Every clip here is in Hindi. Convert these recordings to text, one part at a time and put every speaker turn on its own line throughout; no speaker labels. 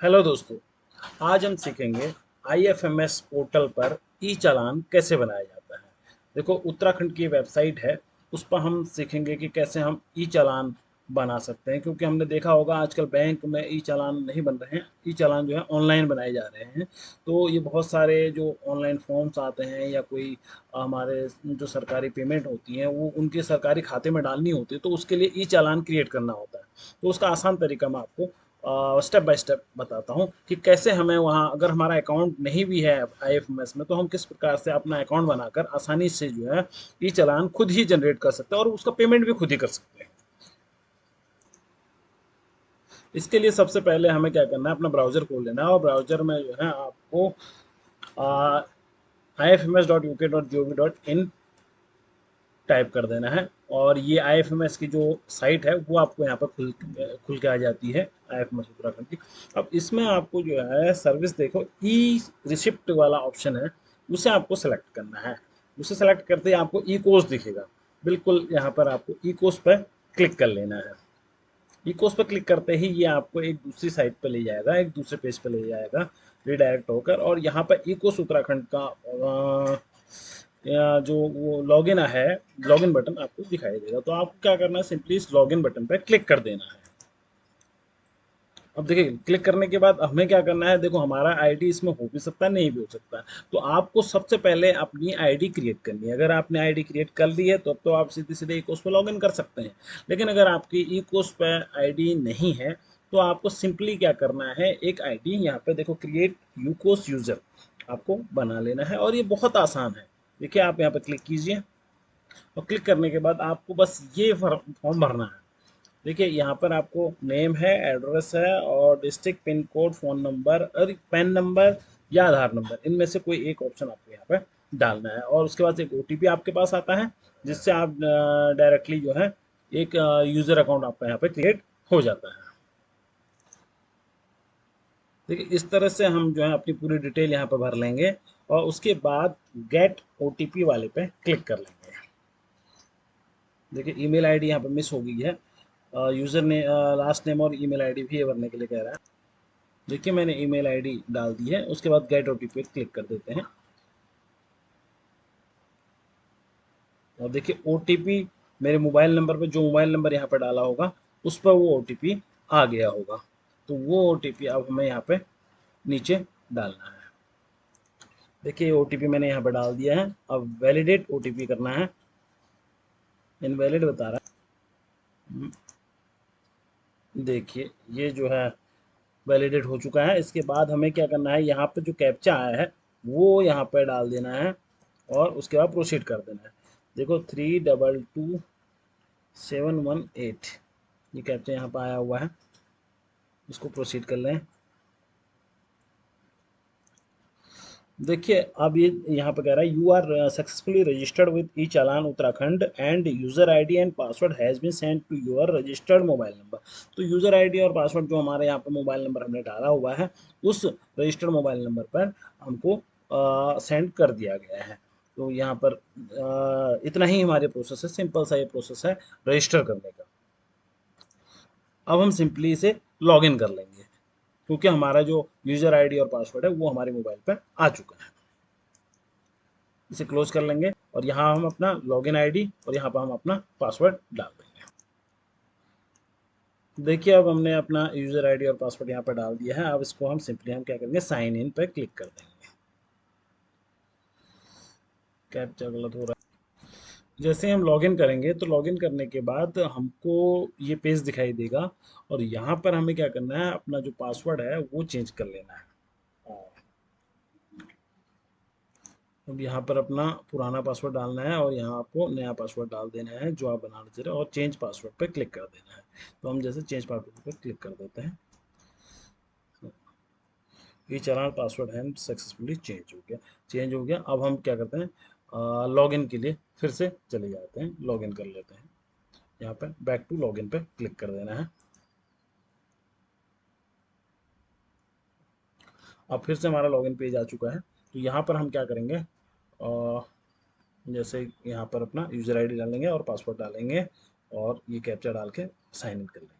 हेलो दोस्तों। आज हम सीखेंगे आईएफएमएस पोर्टल पर ई चालान कैसे बनाया जाता है। देखो, उत्तराखंड की वेबसाइट है, उस पर हम सीखेंगे कि कैसे हम ई चालान बना सकते हैं, क्योंकि हमने देखा होगा आजकल बैंक में ई चालान नहीं बन रहे हैं। ई चालान जो है ऑनलाइन बनाए जा रहे हैं। तो ये बहुत सारे जो ऑनलाइन फॉर्म्स आते हैं या कोई हमारे जो सरकारी पेमेंट होती हैं वो उनके सरकारी खाते में डालनी होती है, तो उसके लिए ई चालान क्रिएट करना होता है। तो उसका आसान तरीका मैं आपको स्टेप बाय स्टेप बताता हूँ कि कैसे हमें वहाँ, अगर हमारा अकाउंट नहीं भी है आईएफएमएस में, तो हम किस प्रकार से अपना अकाउंट बनाकर आसानी से जो है ई चालान खुद ही जनरेट कर सकते हैं और उसका पेमेंट भी खुद ही कर सकते हैं। इसके लिए सबसे पहले हमें क्या करना है, अपना ब्राउजर खोल लेना है और ब्राउजर में जो है आपको ifms.uk.gov.in टाइप कर देना है। और ये आईएफएमएस की जो साइट है वो आपको यहाँ पर खुल खुल के आ जाती है, आईएफएमएस उत्तराखंड की। अब इसमें आपको जो है सर्विस, देखो ई रिसिप्ट वाला ऑप्शन है, उसे आपको सेलेक्ट करना है। उसे सेलेक्ट करते ही आपको ई कोर्स दिखेगा। बिल्कुल यहाँ पर आपको ई कोर्स पर क्लिक कर लेना है। ई कोर्स पर क्लिक करते ही ये आपको एक दूसरी साइट पर ले जाएगा, एक दूसरे पेज पर ले जाएगा रिडायरेक्ट होकर। और यहाँ पर ई कोर्स उत्तराखंड का या जो वो लॉगिन है, लॉगिन बटन आपको दिखाई देगा। तो आपको क्या करना है, सिंपली इस लॉगिन बटन पर क्लिक कर देना है। अब देखिए, क्लिक करने के बाद हमें क्या करना है, देखो हमारा आईडी इसमें हो भी सकता है, नहीं भी हो सकता है। तो आपको सबसे पहले अपनी आईडी क्रिएट करनी है। अगर आपने आईडी क्रिएट कर ली है तो अब तो आप सीधे सीधे ई कोर्स पर लॉगिन कर सकते हैं। लेकिन अगर आपकी ई कोर्स पर आईडी नहीं है तो आपको सिंपली क्या करना है, एक आईडी यहाँ पे देखो, क्रिएट यू कोर्स यूजर आपको बना लेना है। और ये बहुत आसान है। देखिए, आप यहाँ पे क्लिक कीजिए और क्लिक करने के बाद आपको बस ये फॉर्म भरना है। देखिए, यहाँ पर आपको नेम है, एड्रेस है और district, pin code, phone number और पैन नंबर या आधार नंबर, इनमें से कोई एक ऑप्शन आपको यहाँ पे डालना है। और उसके बाद एक ओटीपी आपके पास आता है, जिससे आप डायरेक्टली जो है एक यूज़र अकाउंट आपका यहाँ पे क्रिएट हो जाता है। देखिए, इस तरह से हम जो है अपनी पूरी डिटेल यहाँ पे भर लेंगे और उसके बाद गेट ओटीपी वाले पे क्लिक कर लेंगे। देखिए, ईमेल आईडी यहाँ पे मिस हो गई है। यूज़र ने लास्ट नेम और ईमेल आईडी भी ये भरने के लिए कह रहा है। देखिए, मैंने ईमेल आईडी डाल दी है। उसके बाद गेट ओटीपी क्लिक कर देते हैं और देखिए ओटीपी मेरे मोबाइल नंबर पे, जो मोबाइल नंबर यहाँ पे डाला होगा उस पर वो ओटीपी आ गया होगा। तो वो ओटीपी अब हमें यहाँ पे नीचे डालना है। देखिए, ओटीपी मैंने यहाँ पे डाल दिया है। अब वैलिडेट ओटीपी करना है। इनवैलिड बता रहा है। देखिए, ये जो है वैलिडेट हो चुका है। इसके बाद हमें क्या करना है, यहाँ पे जो कैप्चा आया है वो यहाँ पे डाल देना है और उसके बाद प्रोसीड कर देना है। देखो, 322718 ये कैप्चा यहाँ पे आया हुआ है। इसको प्रोसीड कर लें। देखिए, अब ये यहाँ पे कह रहा है you are successfully registered with e challan Uttarakhand and user ID and password has been send to your registered mobile number. तो यूज़र आईडी और पासवर्ड जो हमारे यहाँ पे मोबाइल नंबर हमने डाला हुआ है, उस रजिस्टर्ड मोबाइल नंबर पर हमको सेंड कर दिया गया है। तो यहाँ पर इतना ही हमारे प्रोसेस है, सिंपल सा ये प्रोसेस है रजिस्टर करने का। अब हम सिंपली इसे लॉगिन कर लेंगे, क्योंकि हमारा जो यूज़र आईडी और पासवर्ड है वो हमारे मोबाइल पर आ चुका है। इसे क्लोज कर लेंगे और यहाँ हम अपना लॉगिन आईडी और यहाँ पर हम अपना पासवर्ड डाल देंगे। देखिए, अब हमने अपना यूज़र आईडी और पासवर्ड यहाँ पर डाल दिया है। अब इसको हम सिंपली हम क्या करेंगे, साइन इन पर क्लिक कर देंगे। कैप्चा गलत हो रहा है। जैसे हम लॉगिन करेंगे तो लॉगिन करने के बाद हमको ये पेज दिखाई देगा और यहाँ पर हमें क्या करना है, अपना जो पासवर्ड है वो चेंज कर लेना है। अब यहाँ पर अपना पुराना पासवर्ड डालना है और यहाँ आपको नया पासवर्ड डाल देना है जो आप बनाना चाह रहे हो और चेंज पासवर्ड पर क्लिक कर देना है। तो हम जैसे चेंज पासवर्ड पर क्लिक कर देते हैं, ये चालान पासवर्ड है सक्सेसफुली चेंज हो गया। चेंज हो गया। अब हम क्या करते हैं, लॉगिन के लिए फिर से चले जाते हैं, लॉगिन कर लेते हैं। यहाँ पे बैक टू लॉगिन पे क्लिक कर देना है। अब फिर से हमारा लॉगिन पेज आ चुका है। तो यहाँ पर हम क्या करेंगे, जैसे यहाँ पर अपना यूज़र आईडी डालेंगे और पासवर्ड डालेंगे और ये कैप्चा डाल के साइन इन कर लेंगे।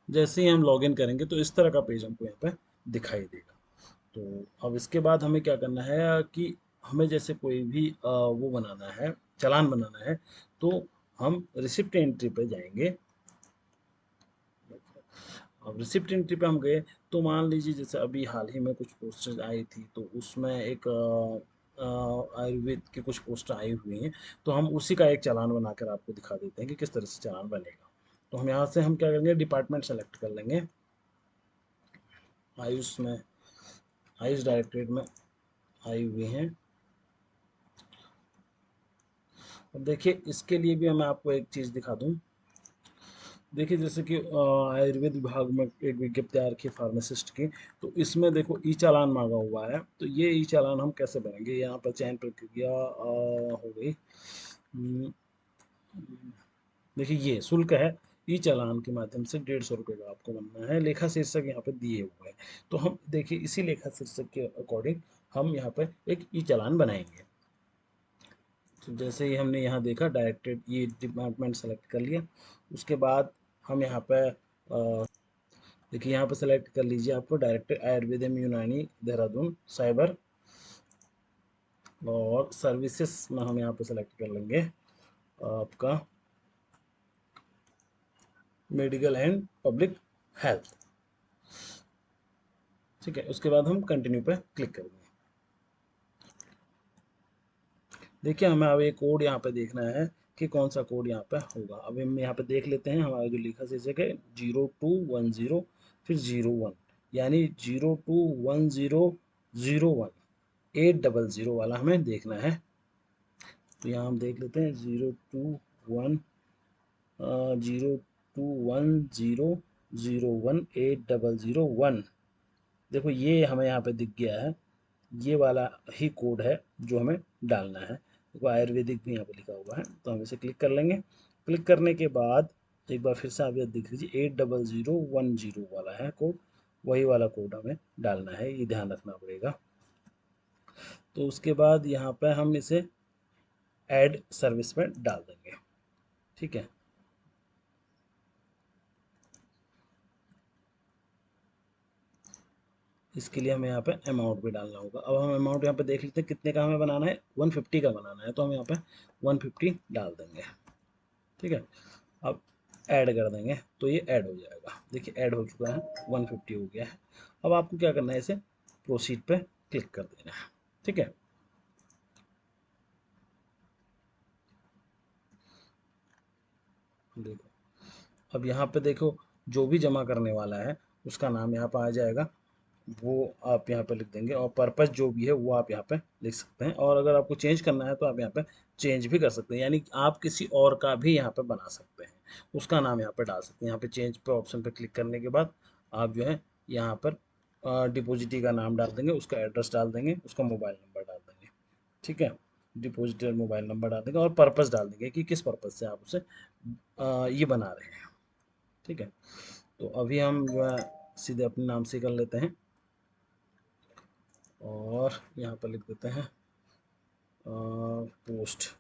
जैसे ही हम लॉगिन करेंगे तो इस तरह का पेज हमको यहाँ पे दिखाई देगा। तो अब इसके बाद हमें क्या करना है कि हमें जैसे कोई भी वो बनाना है, चालान बनाना है, तो हम रिसिप्ट एंट्री पे जाएंगे। अब रिसिप्ट एंट्री पे हम गए तो मान लीजिए जैसे अभी हाल ही में कुछ पोस्टर आई थी, तो उसमें एक आयुर्वेद के कुछ पोस्टर आए हुए हैं, तो हम उसी का एक चालान बनाकर आपको दिखा देते हैं कि किस तरह से चालान बनेगा। तो हम यहाँ से हम क्या करेंगे, डिपार्टमेंट सेलेक्ट कर लेंगे। आयुष में, आयुष डायरेक्टरेट में आए हुए हैं। अब देखिए इसके लिए भी मैं आपको एक चीज़ दिखा दूँ। देखिए जैसे कि आयुर्वेद विभाग में एक विज्ञप्ति आ रखी है फार्मासिस्ट की, तो इसमें देखो ई चालान मांगा हुआ है। तो ये ई चालान हम कैसे भरेंगे, यहाँ पर चयन प्रक्रिया हो गई। देखिए ये शुल्क है, ई चालान के माध्यम से 150 रुपये का आपको बनना है। लेखा शीर्षक यहाँ पे दिए हुए हैं, तो हम देखिए इसी लेखा शीर्षक के अकॉर्डिंग हम यहाँ पर एक ई चालान बनाएंगे। तो जैसे ही हमने यहाँ देखा डायरेक्टेड ये डिपार्टमेंट सेलेक्ट कर लिया, उसके बाद हम यहाँ पे देखिए यहाँ पे सेलेक्ट कर लीजिए, आपको डायरेक्टेड आयुर्वेदम यूनानी देहरादून साइबर, और सर्विसेज में हम यहाँ पे सेलेक्ट कर लेंगे आपका मेडिकल एंड पब्लिक हेल्थ। ठीक है, उसके बाद हम कंटिन्यू पे क्लिक करेंगे। देखिए हमें अब एक कोड यहाँ पे देखना है कि कौन सा कोड यहाँ पे होगा। अब हम यहाँ पे देख लेते हैं, हमारा जो लिखा शीर्षक है 0210 फिर 01, यानी 021001 800 वाला हमें देखना है। तो यहाँ हम देख लेते हैं 021001 देखो ये हमें यहाँ पे दिख गया है। ये वाला ही कोड है जो हमें डालना है। देखो आयुर्वेदिक भी यहाँ पे लिखा हुआ है, तो हम इसे क्लिक कर लेंगे। क्लिक करने के बाद एक बार फिर से आप ये देख लीजिए 80010 वाला है कोड, वही वाला कोड हमें डालना है, ये ध्यान रखना पड़ेगा। तो उसके बाद यहाँ पे हम इसे ऐड सर्विस में डाल देंगे। ठीक है, इसके लिए हमें यहाँ पे अमाउंट भी डालना होगा। अब हम अमाउंट यहाँ पे देख लेते हैं कितने का हमें बनाना है, 150 का बनाना है, तो हम यहाँ पे 150 डाल देंगे। ठीक है, अब ऐड कर देंगे तो ये ऐड हो जाएगा। देखिए ऐड हो चुका है, 150 हो गया है। अब आपको क्या करना है, इसे प्रोसीड पे क्लिक कर देना है। ठीक है, देखो अब यहाँ पे देखो जो भी जमा करने वाला है उसका नाम यहाँ पर आ जाएगा, वो आप यहाँ पे लिख देंगे, और पर्पस जो भी है वो आप यहाँ पे लिख सकते हैं। और अगर आपको चेंज करना है तो आप यहाँ पे चेंज भी कर सकते हैं, यानी कि आप किसी और का भी यहाँ पे बना सकते हैं, उसका नाम यहाँ पे डाल सकते हैं। यहाँ पे चेंज पे ऑप्शन पे क्लिक करने के बाद आप जो है यहाँ पर डिपोजिटी का नाम डाल देंगे, उसका एड्रेस डाल देंगे, उसका मोबाइल नंबर डाल देंगे। ठीक है, डिपोजिटर मोबाइल नंबर डाल देंगे और पर्पस डाल देंगे कि किस पर्पस से आप उसे ये बना रहे हैं। ठीक है, तो अभी हम जो है सीधे अपने नाम से कर लेते हैं, और यहाँ पर लिख देते हैं पोस्ट।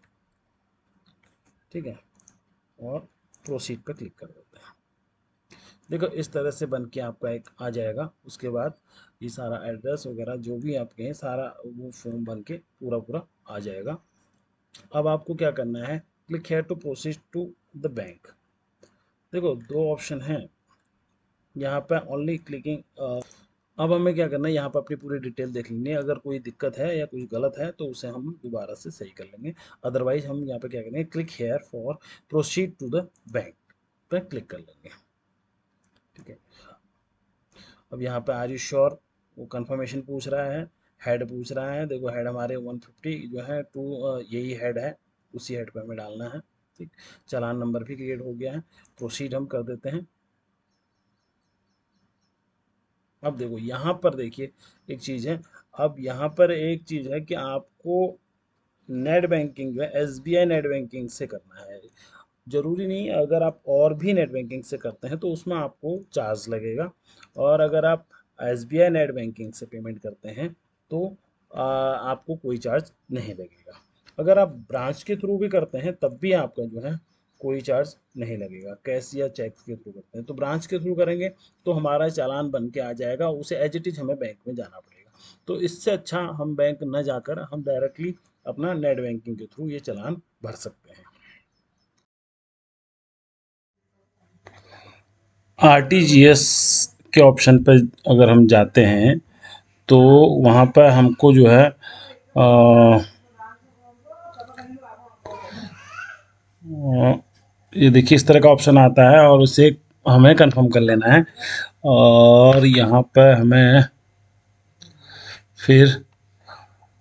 ठीक है, और प्रोसीड पर क्लिक कर देते हैं। देखो इस तरह से बन के आपका एक आ जाएगा। उसके बाद ये सारा एड्रेस वगैरह जो भी आपके हैं सारा वो फॉर्म बन के पूरा पूरा आ जाएगा। अब आपको क्या करना है, click here to proceed to the bank. देखो दो ऑप्शन हैं यहाँ पे, ओनली क्लिकिंग। अब हमें क्या करना है, यहाँ पर अपनी पूरी डिटेल देख लेनी है। अगर कोई दिक्कत है या कुछ गलत है तो उसे हम दोबारा से सही कर लेंगे। अदरवाइज हम यहाँ पे क्या करेंगे, click here for proceed to the bank पे क्लिक कर लेंगे। ठीक है, अब यहाँ पे आर यू श्योर, वो कंफर्मेशन पूछ रहा है, हेड पूछ रहा है। देखो हेड हमारे 150 जो है टू यही हेड है, उसी हेड पे हमें डालना है। ठीक, चालान नंबर भी क्रिएट हो गया है, प्रोसीड हम कर देते हैं। अब देखो यहाँ पर देखिए एक चीज़ है, अब यहाँ पर एक चीज़ है कि आपको नेट बैंकिंग जो है एसबीआई नेट बैंकिंग से करना है। जरूरी नहीं है, अगर आप और भी नेट बैंकिंग से करते हैं तो उसमें आपको चार्ज लगेगा, और अगर आप एसबीआई नेट बैंकिंग से पेमेंट करते हैं तो आपको कोई चार्ज नहीं लगेगा। अगर आप ब्रांच के थ्रू भी करते हैं तब भी आपका जो है कोई चार्ज नहीं लगेगा। कैश या चेक के थ्रू करते हैं तो ब्रांच के थ्रू करेंगे तो हमारा चालान बन के आ जाएगा, उसे एज इट इज हमें बैंक में जाना पड़ेगा। तो इससे अच्छा हम बैंक न जाकर हम डायरेक्टली अपना नेट बैंकिंग के थ्रू ये चालान भर सकते हैं। आरटीजीएस के ऑप्शन पर अगर हम जाते हैं तो वहाँ पर हमको जो है ये देखिए इस तरह का ऑप्शन आता है और उसे हमें कंफर्म कर लेना है। और यहाँ पर हमें फिर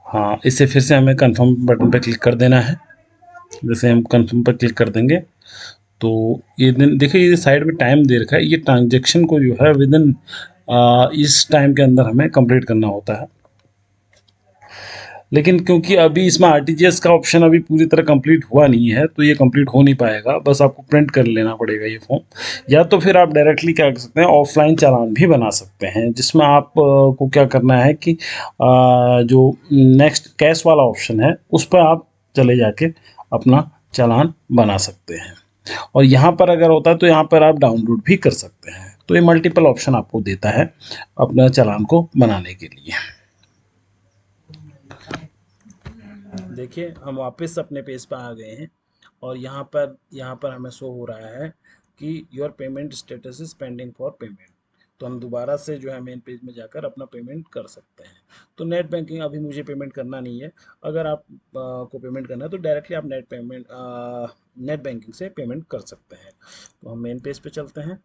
हाँ, इसे फिर से हमें कंफर्म बटन पर क्लिक कर देना है। जैसे हम कंफर्म पर क्लिक कर देंगे तो ये दिन देखिए, ये साइड में टाइम दे रखा है, ये ट्रांजेक्शन को जो है विद इन इस टाइम के अंदर हमें कंप्लीट करना होता है। लेकिन क्योंकि अभी इसमें आरटीजीएस का ऑप्शन अभी पूरी तरह कंप्लीट हुआ नहीं है तो ये कंप्लीट हो नहीं पाएगा, बस आपको प्रिंट कर लेना पड़ेगा ये फॉर्म। या तो फिर आप डायरेक्टली क्या कर सकते हैं, ऑफलाइन चालान भी बना सकते हैं, जिसमें आप को क्या करना है कि जो नेक्स्ट कैश वाला ऑप्शन है उस पर आप चले जाके अपना चालान बना सकते हैं। और यहाँ पर अगर होता है तो यहाँ पर आप डाउनलोड भी कर सकते हैं। तो ये मल्टीपल ऑप्शन आपको देता है अपना चालान को बनाने के लिए। देखिए हम वापस अपने पेज पर आ गए हैं और यहाँ पर हमें शो हो रहा है कि your payment status is pending for payment. तो हम दोबारा से जो है मेन पेज में जाकर अपना पेमेंट कर सकते हैं। तो नेट बैंकिंग अभी मुझे पेमेंट करना नहीं है। अगर आप को पेमेंट करना है तो डायरेक्टली आप नेट बैंकिंग से पेमेंट कर सकते हैं। तो हम मेन पेज पे चलते हैं।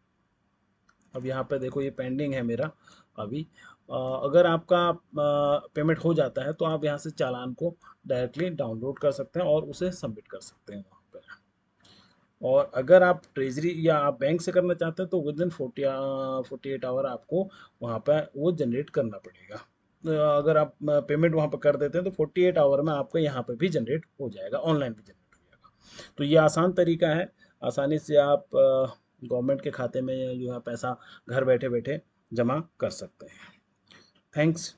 अब यहाँ पे देखो ये पेंडिंग है मेरा अभी। अगर आपका पेमेंट हो जाता है तो आप यहाँ से चालान को डायरेक्टली डाउनलोड कर सकते हैं और उसे सबमिट कर सकते हैं वहाँ पर। और अगर आप ट्रेजरी या आप बैंक से करना चाहते हैं तो विद इन 48 आवर आपको वहाँ पर वो जनरेट करना पड़ेगा। अगर आप पेमेंट वहाँ पर कर देते हैं तो 48 आवर में आपका यहाँ पर भी जनरेट हो जाएगा, ऑनलाइन भी जनरेट हो जाएगा। तो ये आसान तरीका है, आसानी से आप गवर्नमेंट के खाते में जो है पैसा घर बैठे बैठे जमा कर सकते हैं। थैंक्स।